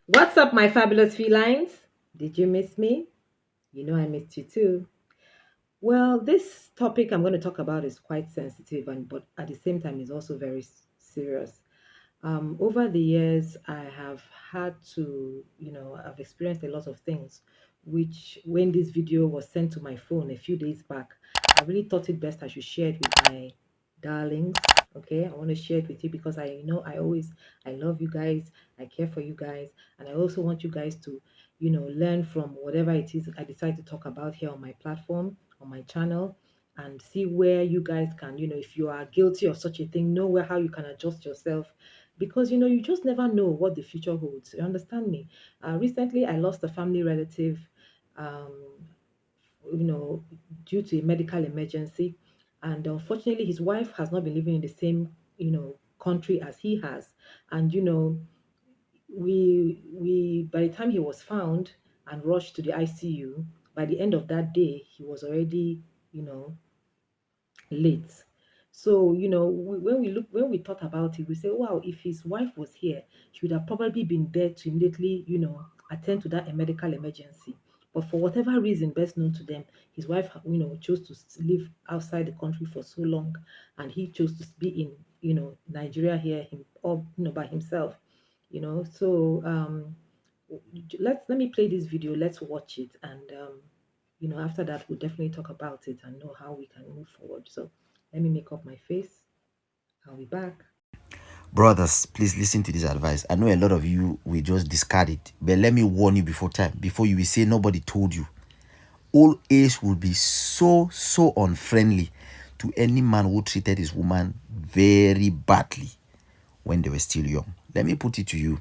What's up, my fabulous felines? Did you miss me? You know I missed you too. Well, this topic I'm going to talk about is quite sensitive, and but at the same time is also very serious. Over the years, I have had to, I've experienced a lot of things, which when this video was sent to my phone a few days back, I really thought it best I should share it with my darlings. Okay, I want to share it with you because I love you guys, I care for you guys, and I also want you guys to, learn from whatever it is I decide to talk about here on my platform, on my channel, and see where you guys can, if you are guilty of such a thing, know where how you can adjust yourself because you just never know what the future holds. You understand me? Recently, I lost a family relative, um, you know, due to a medical emergency, and unfortunately, his wife has not been living in the same, country as he has, and we by the time he was found and rushed to the ICU, by the end of that day, he was already, you know, late. So, when we thought about it, we say, wow, if his wife was here, she would have probably been there to immediately, attend to that medical emergency. But for whatever reason, best known to them, his wife, chose to live outside the country for so long, and he chose to be in, Nigeria here, all, by himself, So, let me play this video. Let's watch it, and after that, we'll definitely talk about it and know how we can move forward. So let me make up my face. I'll be back. Brothers, please listen to this advice. I know a lot of you will just discard it, but let me warn you before time, before you will say nobody told you. Old age will be so unfriendly to any man who treated his woman very badly when they were still young. Let me put it to you.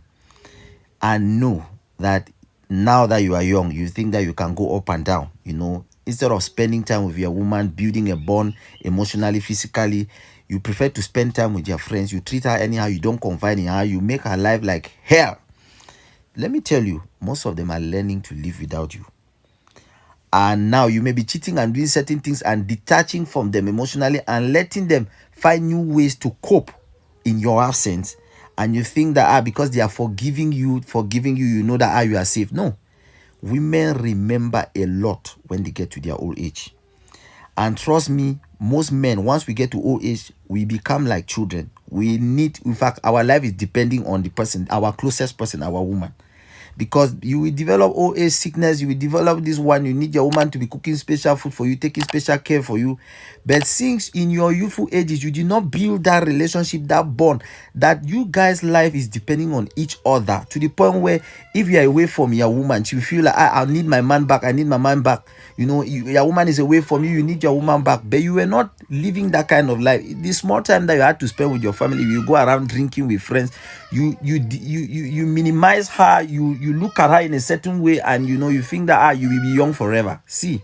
I know that now that you are young, you think that you can go up and down, instead of spending time with your woman, building a bond emotionally, physically, you prefer to spend time with your friends. You treat her anyhow, you don't confide in her, you make her life like hell. Let me tell you, most of them are learning to live without you. And now you may be cheating and doing certain things and detaching from them emotionally and letting them find new ways to cope in your absence. And you think that because they are forgiving you, you know that you are safe. No. Women remember a lot when they get to their old age. And trust me, most men, once we get to old age, we become like children. We need, in fact, our life is depending on the person, our closest person, our woman. Because you will develop old age sickness, you will develop this one, you need your woman to be cooking special food for you, taking special care for you. But since in your youthful ages you did not build that relationship, that bond, that you guys life is depending on each other, to the point where if you are away from your woman, she will feel like I need my man back, I need my man back. Your woman is away from you, you need your woman back, but you were not living that kind of life. The small time that you had to spend with your family, you go around drinking with friends, you minimize her, you look at her in a certain way, and you think that you will be young forever. See,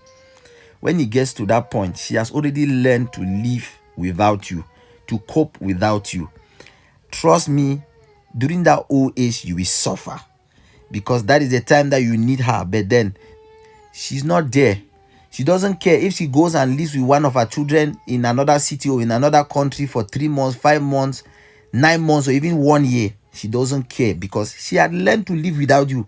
when it gets to that point, she has already learned to live without you, to cope without you. Trust me, during that old age you will suffer, because that is the time that you need her, but then she's not there. She doesn't care if she goes and lives with one of her children in another city or in another country for 3 months, 5 months, 9 months, or even 1 year. She doesn't care, because she had learned to live without you.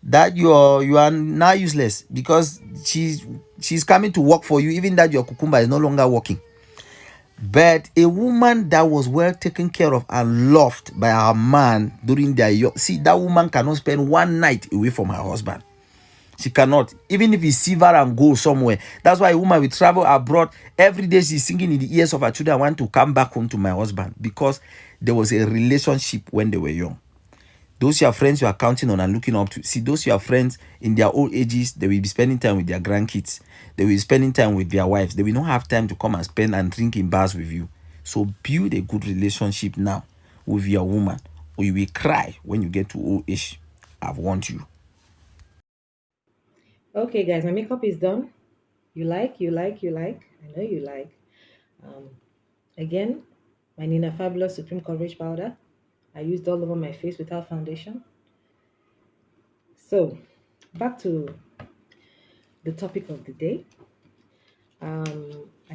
That you are now useless, because she's coming to work for you, even that your cucumber is no longer working. But a woman that was well taken care of and loved by her man during their young, see, that woman cannot spend one night away from her husband. She cannot, even if it's silver and gold somewhere. That's why a woman will travel abroad. Every day she's singing in the ears of her children, I want to come back home to my husband, because there was a relationship when they were young. Those your friends you are counting on and looking up to. See, those your friends in their old ages, they will be spending time with their grandkids. They will be spending time with their wives. They will not have time to come and spend and drink in bars with you. So build a good relationship now with your woman, or you will cry when you get to old age. I've warned you. Okay, guys, my makeup is done. You like. I know you like. Um, Again, my Nina Fabulous Supreme Coverage Powder. I used all over my face without foundation. So, back to the topic of the day. I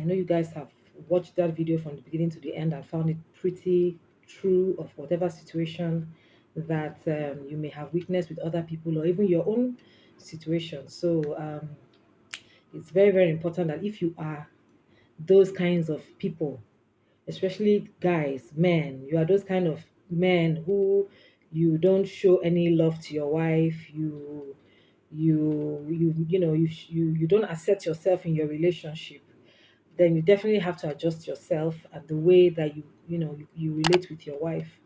know you guys have watched that video from the beginning to the end and found it pretty true of whatever situation that you may have witnessed with other people or even your own situation. So it's very, very important that if you are those kinds of people, especially guys, men, you are those kind of men who you don't show any love to your wife, you don't accept yourself in your relationship, then you definitely have to adjust yourself and the way that you relate with your wife.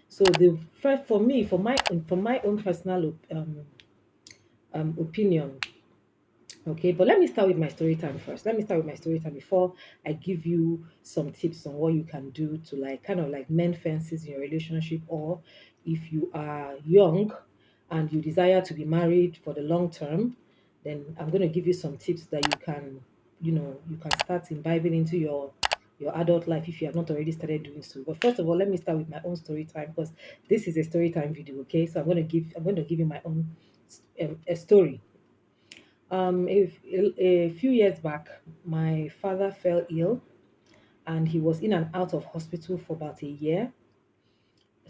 So the first for me, for my own personal opinion. Okay, but let me start with my story time first. Let me start with my story time before I give you some tips on what you can do to like kind of like mend fences in your relationship, or if you are young and you desire to be married for the long term, then I'm going to give you some tips that you can start imbibing into your adult life if you have not already started doing so. But first of all, let me start with my own story time because this is a story time video. Okay, so I'm going to give you my own a story. A few years back, my father fell ill and he was in and out of hospital for about a year.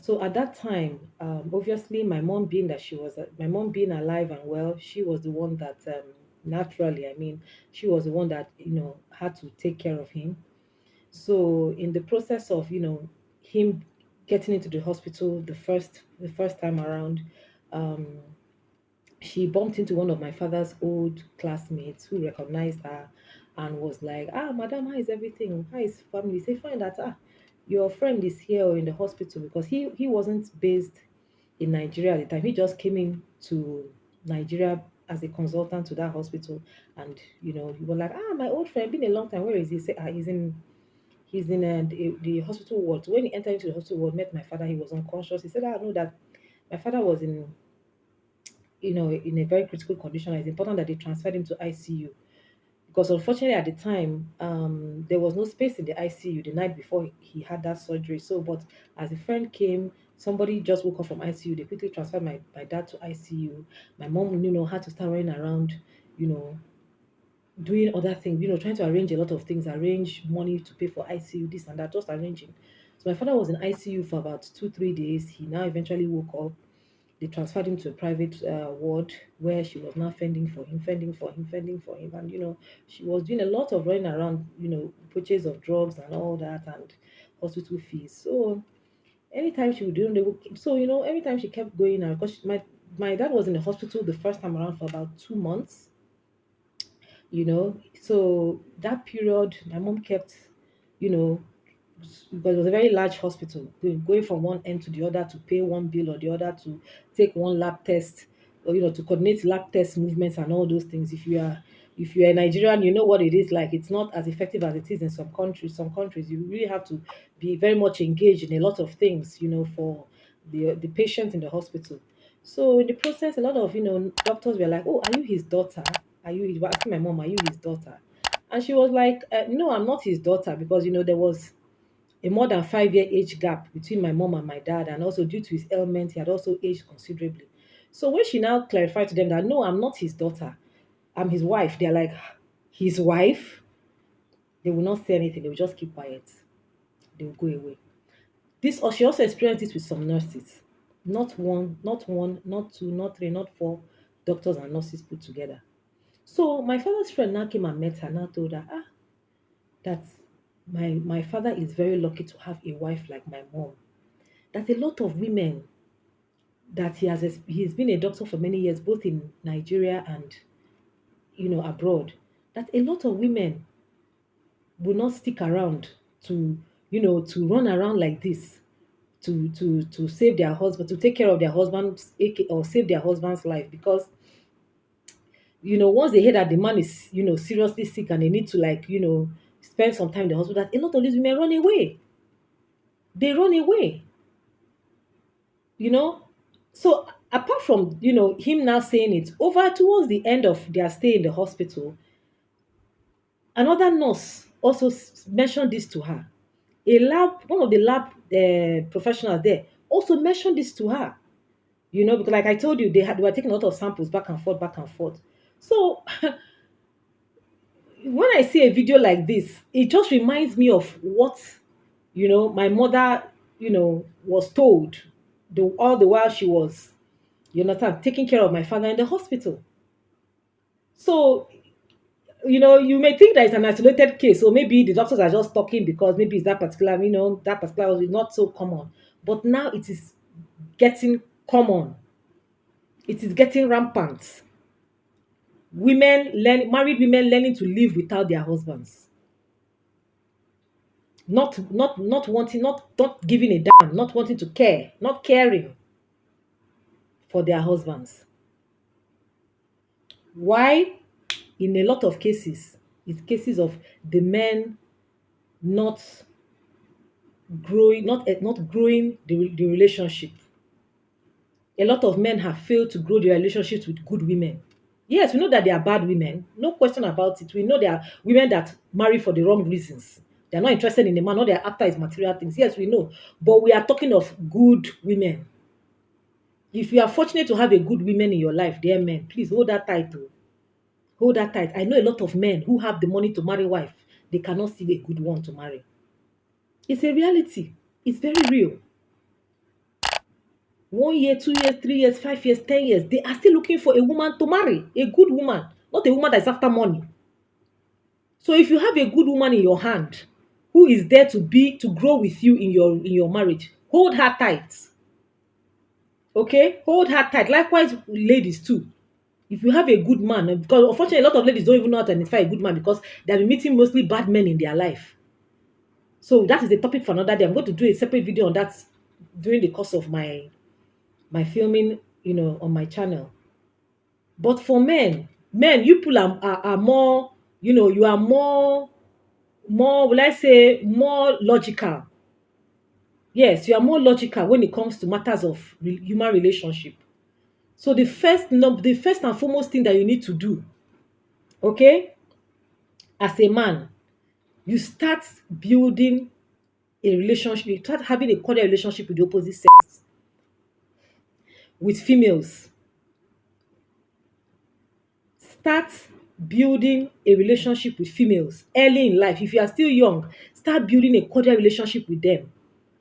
So at that time, obviously, my mom being alive and well, she was the one that naturally, I mean, she was the one that had to take care of him. So in the process of him getting into the hospital the first time around, um, she bumped into one of my father's old classmates who recognized her and was like, "Ah, madam, how is everything? How is family?" Say, "Fine, that your friend is here or in the hospital," because he wasn't based in Nigeria at the time. He just came in to Nigeria as a consultant to that hospital, and he was like, "Ah, my old friend, been a long time. Where is he?" Say, "Ah, he's in the hospital ward." So when he entered into the hospital ward, met my father, he was unconscious. He said, "Ah, no, that my father was in a very critical condition. It's important that they transferred him to ICU because unfortunately at the time there was no space in the ICU the night before he had that surgery. So, but as a friend came, somebody just woke up from ICU. They quickly transferred my dad to ICU. My mom, had to start running around, you know, doing other things, trying to arrange a lot of things, arrange money to pay for ICU, this and that, just arranging. So my father was in ICU for about 2 3 days. He now eventually woke up. They transferred him to a private ward where she was now fending for him. And, she was doing a lot of running around, purchase of drugs and all that and hospital fees. So anytime she would do, anytime she kept going, because my dad was in the hospital the first time around for about 2 months. So that period, my mom kept, you know, because it was a very large hospital, going from one end to the other to pay one bill or the other to take one lab test, or to coordinate lab test movements and all those things. If you're a Nigerian, you know what it is like. It's not as effective as it is in some countries. Some countries you really have to be very much engaged in a lot of things, for the patient in the hospital. So in the process, a lot of doctors were like, "Oh, are you his daughter? Are you?" He was asking my mom, "Are you his daughter?" And she was like, "No, I'm not his daughter," because there was a more than 5 year age gap between my mom and my dad, and also due to his ailment, he had also aged considerably. So when she now clarified to them that no, I'm not his daughter, I'm his wife, they're like, his wife? They will not say anything, they will just keep quiet. They will go away. This or she also experienced this with some nurses. Not one, not two, not three, not four doctors and nurses put together. So my father's friend now came and met her, now told her, that my father is very lucky to have a wife like my mom. That a lot of women that he's been a doctor for many years, both in Nigeria and abroad. That a lot of women will not stick around to run around like this to save their husband, to take care of their husband, or save their husband's life, because once they hear that the man is seriously sick and they need to spend some time in the hospital, that a lot of these women run away. They run away. you know so apart from him now saying it, over towards the end of their stay in the hospital, another nurse also mentioned this to her. One of the lab professionals there also mentioned this to her. Because like I told you, they were taking a lot of samples back and forth, back and forth. So when I see a video like this, it just reminds me of what, my mother, was told all the while she was, taking care of my father in the hospital. So, you may think that it's an isolated case, or maybe the doctors are just talking because maybe it's that particular was not so common. But now it is getting common. It is getting rampant. Married women learning to live without their husbands, not wanting, not giving a damn, not wanting to care, not caring for their husbands. Why? In a lot of cases, it's cases of the men not not growing the relationship. A lot of men have failed to grow their relationships with good women. Yes, we know that they are bad women, no question about it. We know there are women that marry for the wrong reasons. They're not interested in a man, or they're after his material things. Yes, we know. But we are talking of good women. If you are fortunate to have a good women in your life, dear men, please hold that tight. Oh. Hold that tight. I know a lot of men who have the money to marry wife. They cannot see a good one to marry. It's a reality. It's very real. 1 year, 2 years, 3 years, 5 years, 10 years, they are still looking for a woman to marry, a good woman, not a woman that's after money. So if you have a good woman in your hand who is there to grow with you in your marriage, hold her tight. Okay? Hold her tight. Likewise, ladies too. If you have a good man, because unfortunately a lot of ladies don't even know how to identify a good man because they've been meeting mostly bad men in their life. So that is a topic for another day. I'm going to do a separate video on that during the course of my filming, on my channel. But for men, you people are more, you are more, will I say, more logical. Yes, you are more logical when it comes to matters of human relationship. So the first and foremost thing that you need to do, okay, as a man, you start building a relationship. You start having a cordial relationship with the opposite sex, with females. Start building a relationship with females early in life. If you are still young, start building a cordial relationship with them.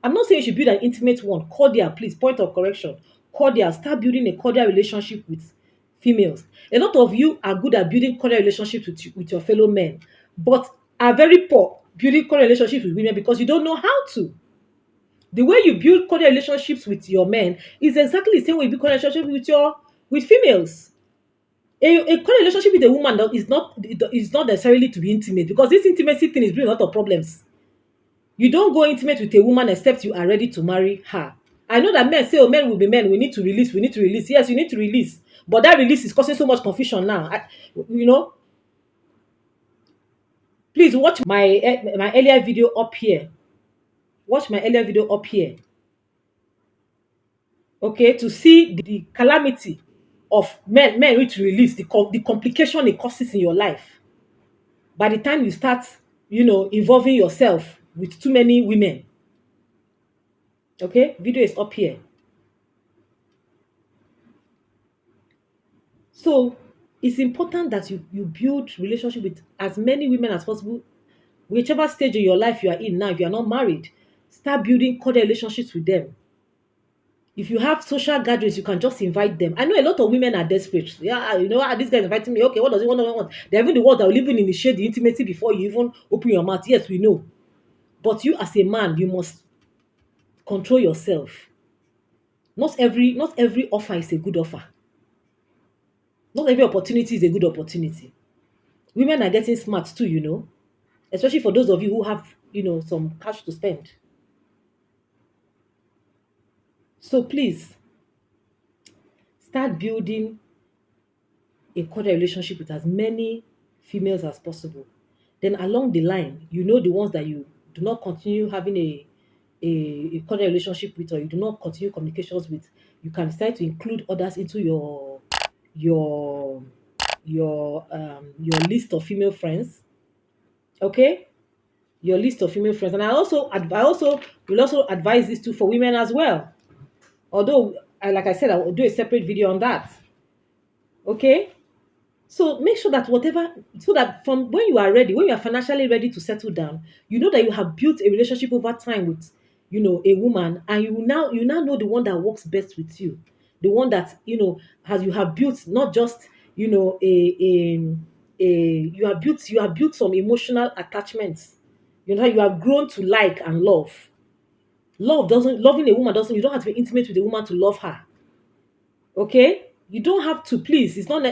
I'm not saying you should build an intimate one. Cordial, please, point of correction. Cordial. Start building a cordial relationship with females. A lot of you are good at building cordial relationships with your fellow men, but are very poor building cordial relationships with women because you don't know how to. The way you build cordial relationships with your men is exactly the same way you build cordial relationships with females. A cordial relationship with a woman is not necessarily to be intimate, because this intimacy thing is bringing a lot of problems. You don't go intimate with a woman except you are ready to marry her. I know that men say, oh, men will be men. We need to release. We need to release. Yes, you need to release. But that release is causing so much confusion now. You know, please watch my earlier video up here. Watch my earlier video up here. Okay, to see the calamity of men need to release, the complication it causes in your life. By the time you start, involving yourself with too many women. Okay, video is up here. So it's important that you build relationship with as many women as possible, whichever stage in your life you are in now. If you are not married, start building cordial relationships with them. If you have social gatherings, you can just invite them. I know a lot of women are desperate. Yeah, this guy is inviting me. Okay, what does he want? They're even the ones that will even initiate the intimacy before you even open your mouth. Yes, we know. But you as a man, you must control yourself. Not every offer is a good offer. Not every opportunity is a good opportunity. Women are getting smart too. Especially for those of you who have, some cash to spend. So please start building a cordial relationship with as many females as possible. Then along the line, the ones that you do not continue having a cordial relationship with, or you do not continue communications with. You can decide to include others into your your list of female friends. Okay, your list of female friends. And I also will also advise this too for women as well. Although, like I said, I will do a separate video on that. Okay, So make sure that whatever, so that from when you are ready, when you are financially ready to settle down, you know that you have built a relationship over time with, a woman, and you now know the one that works best with you, the one that has you have built not just a you have built some emotional attachments. You have grown to like and love. Loving a woman doesn't, you don't have to be intimate with a woman to love her. Okay, you don't have to, please. It's not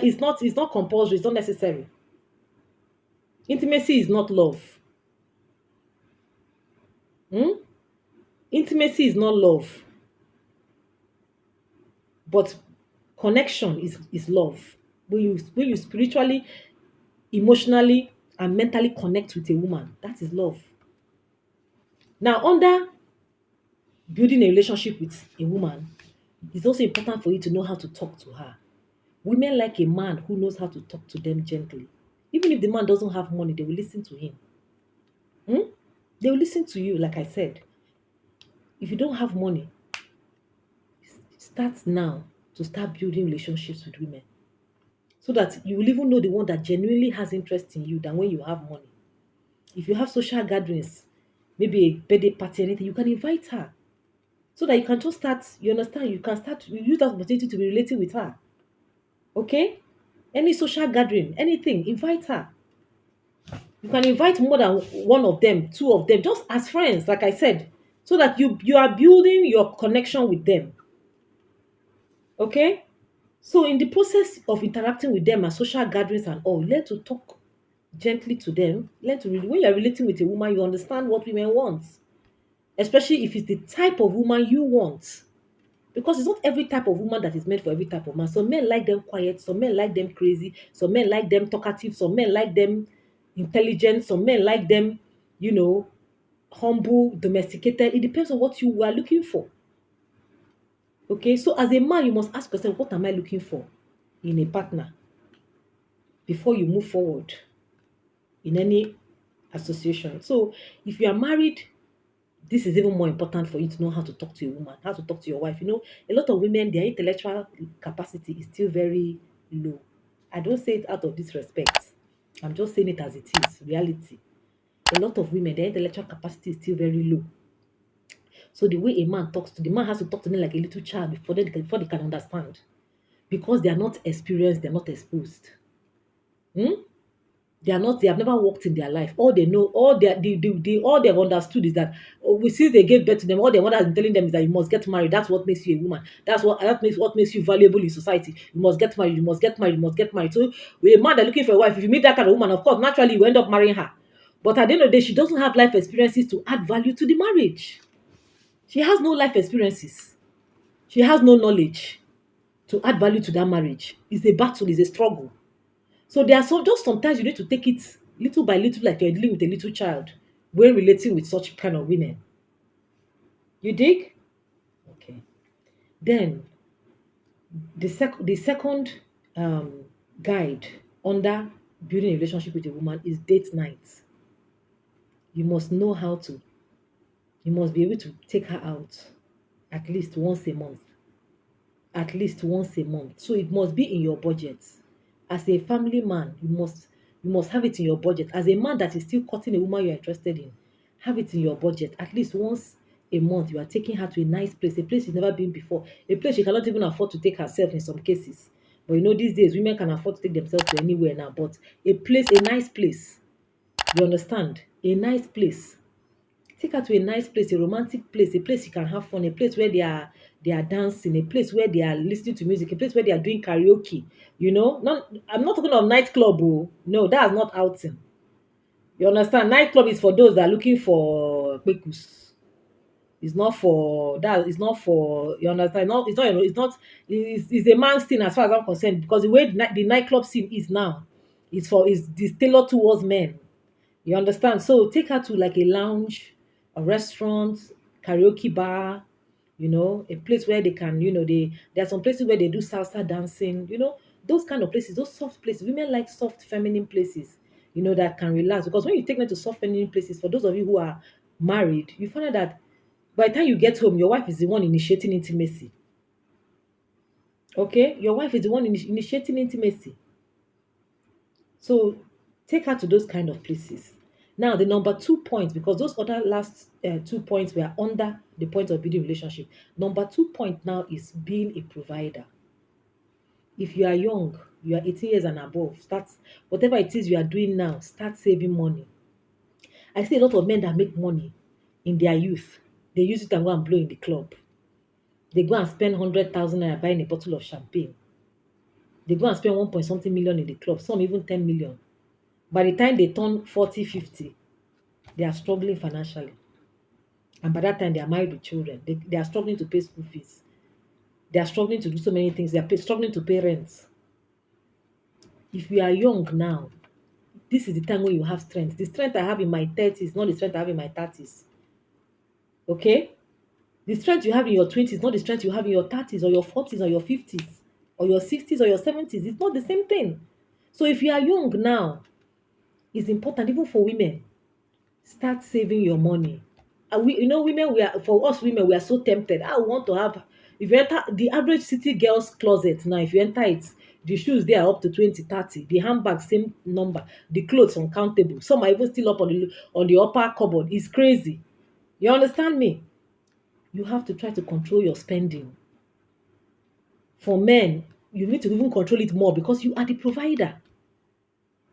compulsory. It's not necessary. Intimacy is not love. Hmm? Intimacy is not love, but connection is love. When you spiritually, emotionally, and mentally connect with a woman, that is love. Now, under building a relationship with a woman, it's also important for you to know how to talk to her. Women like a man who knows how to talk to them gently. Even if the man doesn't have money, they will listen to him. Hmm? They will listen to you, like I said. If you don't have money, start now to start building relationships with women, so that you will even know the one that genuinely has interest in you than when you have money. If you have social gatherings, maybe a birthday party, anything, you can invite her, so that you can just start, you understand, you use that opportunity to be relating with her. Okay? Any social gathering, anything, invite her. You can invite more than one of them, two of them, just as friends, like I said, so that you are building your connection with them. Okay? So in the process of interacting with them at social gatherings and all, learn to talk gently to them. When you're relating with a woman, you understand what women want, especially if it's the type of woman you want. Because it's not every type of woman that is meant for every type of man. Some men like them quiet, some men like them crazy, some men like them talkative, some men like them intelligent, some men like them, you know, humble, domesticated. It depends on what you are looking for. Okay, so as a man, you must ask yourself, what am I looking for in a partner before you move forward in any association? So if you are married, this is even more important for you to know how to talk to a woman, how to talk to your wife. A lot of women, their intellectual capacity is still very low. I don't say it out of disrespect. I'm just saying it as it is, reality. A lot of women, their intellectual capacity is still very low. So the way a man talks to the man has to talk to them like a little child before they can understand. Because they are not experienced, they're not exposed. Hmm? They have never worked in their life. All they know, all they've understood is that, we see they gave birth to them. All their mother has been telling them is that you must get married. That's what makes you a woman. That makes you valuable in society. You must get married, you must get married, you must get married. So with a man that looking for a wife, if you meet that kind of woman, of course, naturally you end up marrying her. But at the end of the day, she doesn't have life experiences to add value to the marriage. She has no life experiences. She has no knowledge to add value to that marriage. It's a battle, it's a struggle. So there are just sometimes you need to take it little by little, like you're dealing with a little child when relating with such kind of women. You dig? Okay. Then the second um, guide under building a relationship with a woman is date nights. You must know how to. You must be able to take her out at least once a month. At least once a month. So it must be in your budget. As a family man, you must have it in your budget. As a man that is still courting a woman you're interested in, have it in your budget. At least once a month, you are taking her to a nice place, a place she's never been before, a place she cannot even afford to take herself in some cases. But these days women can afford to take themselves to anywhere now. But a nice place. You understand? A nice place. Take her to a nice place, a romantic place, a place you can have fun, a place where they are dancing, a place where they are listening to music, a place where they are doing karaoke. I'm not talking of nightclub. Oh, no, that's not outing. You understand? Nightclub is for those that are looking for pekus. It's not for that. It's not for, you understand. No, it's not. It's not. It's a man's thing as far as I'm concerned, because the way the nightclub scene is now, it's tailored towards men. You understand? So take her to like a lounge, a restaurant, karaoke bar, a place where they can, there are some places where they do salsa dancing, those kind of places, those soft places. Women like soft, feminine places, that can relax. Because when you take them to soft, feminine places, for those of you who are married, you find out that by the time you get home, your wife is the one initiating intimacy. Okay? Your wife is the one initiating intimacy. So take her to those kind of places. Now, the number 2 points, because those other last 2 points were under the point of building relationship. Number 2 point now is being a provider. If you are young, you are 18 years and above, start whatever it is you are doing now, start saving money. I see a lot of men that make money in their youth. They use it and go and blow in the club. They go and spend 100,000 naira buying a bottle of champagne. They go and spend 1 point something million in the club, some even 10 million. By the time they turn 40, 50, they are struggling financially. And by that time, they are married with children. They are struggling to pay school fees. They are struggling to do so many things. They are struggling to pay rent. If you are young now, this is the time when you have strength. The strength I have in my 30s, not the strength I have in my 30s. Okay? The strength you have in your 20s, not the strength you have in your 30s or your 40s or your 50s or your 60s or your 70s. It's not the same thing. So if you are young now, it's important even for women. Start saving your money. And we, women, we are for us women, we are so tempted. I want to have. If you enter the average city girl's closet now, if you enter it, the shoes there are up to 20, 30. The handbag same number. The clothes uncountable. Some are even still up on the upper cupboard. It's crazy. You understand me? You have to try to control your spending. For men, you need to even control it more because you are the provider.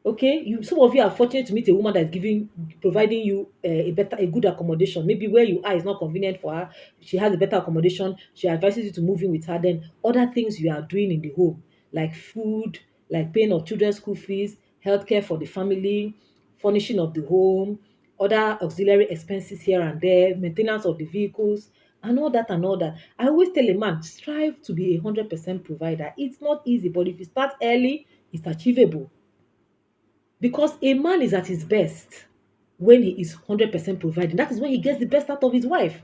Okay, some of you are fortunate to meet a woman that is providing you a good accommodation. Maybe where you are is not convenient for her. She has a better accommodation. She advises you to move in with her. Then other things you are doing in the home, like food, like paying of children's school fees, healthcare for the family, furnishing of the home, other auxiliary expenses here and there, maintenance of the vehicles, and all that and all that. I always tell a man, strive to be 100% provider. It's not easy, but if you start early, it's achievable. Because a man is at his best when he is 100% providing. That is when he gets the best out of his wife.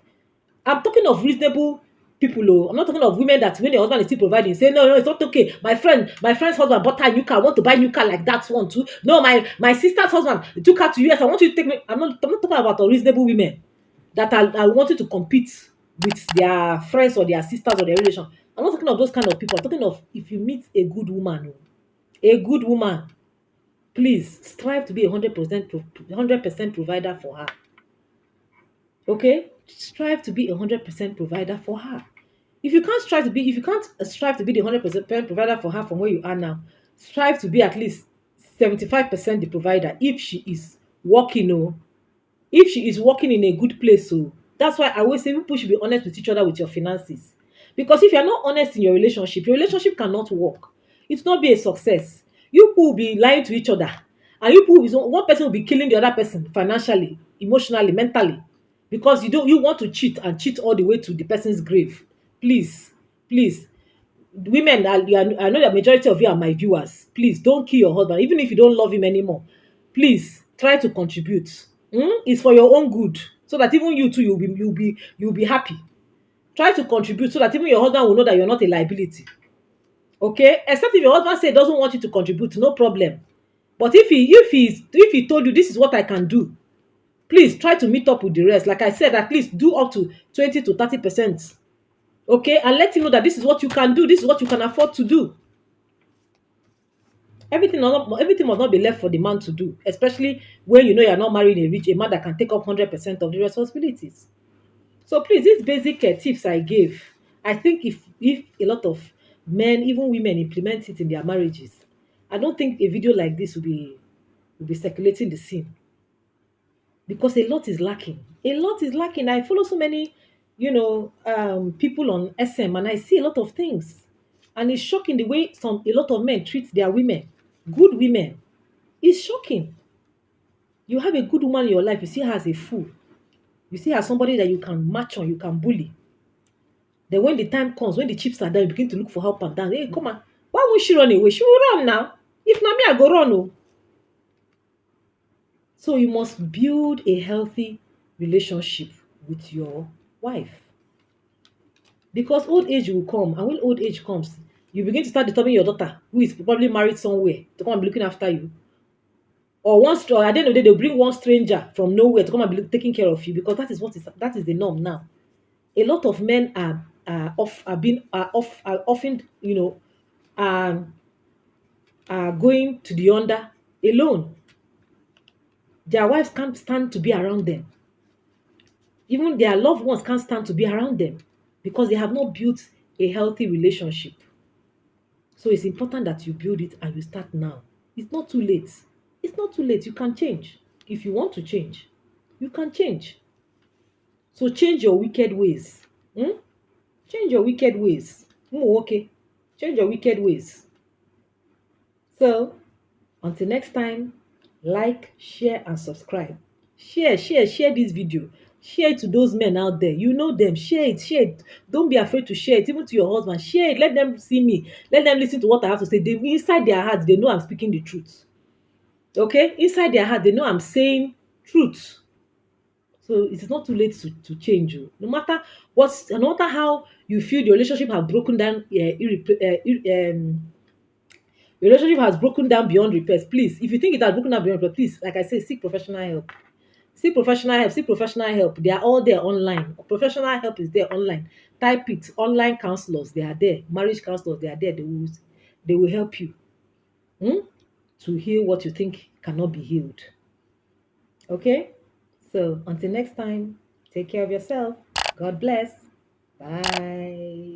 I'm talking of reasonable people. Oh. I'm not talking of women that when your husband is still providing, say, no, no, it's not okay. My friend's husband bought her a new car. I want to buy a new car like that one too. No, my sister's husband took her to US. I want you to take me. I'm not talking about unreasonable women that are wanting to compete with their friends or their sisters or their relation. I'm not talking of those kind of people. I'm talking of if you meet a good woman, a good woman, please strive to be 100% provider for her. Okay, strive to be 100% provider for her. If you can't strive to be the 100% provider for her from where you are now, strive to be at least 75% the provider if she is working. Oh, if she is working in a good place. So that's why I always say people should be honest with each other with your finances. Because if you're not honest in your relationship cannot work. It will not be a success. You people will be lying to each other. And you people will one person will be killing the other person financially, emotionally, mentally. Because you want to cheat and cheat all the way to the person's grave. Please, please. Women, I know the majority of you are my viewers. Please don't kill your husband, even if you don't love him anymore. Please try to contribute. It's for your own good, so that even you too you'll be happy. Try to contribute so that even your husband will know that you're not a liability. Okay, except if your husband say doesn't want you to contribute, no problem. But if he told you this is what I can do, please try to meet up with the rest. Like I said, at least do up to 20 to 30%. Okay, and let him know that this is what you can do, this is what you can afford to do. Everything must not be left for the man to do, especially when you know you're not marrying a man that can take up 100% of the responsibilities. So please, these basic tips I gave, I think if a lot of men, even women, implement it in their marriages, I don't think a video like this will be circulating the scene, because a lot is lacking. A lot is lacking. I follow so many, people on SM, and I see a lot of things, and it's shocking the way a lot of men treat their women, good women. It's shocking. You have a good woman in your life, you see her as a fool. You see her as somebody that you can match on, you can bully. Then when the time comes, when the chips are down, you begin to look for help and down. Hey, come on. Why won't she run away? She will run now. If not me, I go run. Oh. So you must build a healthy relationship with your wife. Because old age will come. And when old age comes, you begin to start disturbing your daughter, who is probably married somewhere, to come and be looking after you. Or at the end of the day, they'll bring one stranger from nowhere to come and be taking care of you, because that is the norm now. A lot of men are often, are going to the under. alone. Their wives can't stand to be around them. Even their loved ones can't stand to be around them because they have not built a healthy relationship. So it's important that you build it and you start now. It's not too late. It's not too late. You can change. If you want to change, you can change. So change your wicked ways. Hmm? Change your wicked ways. Okay. Change your wicked ways. So until next time, like, share, and subscribe. Share this video. Share it to those men out there. You know them. Share it. Don't be afraid to share it, even to your husband. Share it. Let them see me. Let them listen to what I have to say. They, inside their hearts, they know I'm speaking the truth. Okay? Inside their heart, they know I'm saying truth. So it is not too late to change you. No matter how you feel the relationship have broken down, your relationship has broken down beyond repairs. Please, if you think it has broken down beyond repair, please, like I say, seek professional help. Seek professional help. Seek professional help. They are all there online. Professional help is there online. Type it. Online counselors, they are there. Marriage counselors, they are there. They will help you to heal what you think cannot be healed. Okay? So until next time, take care of yourself. God bless. Bye.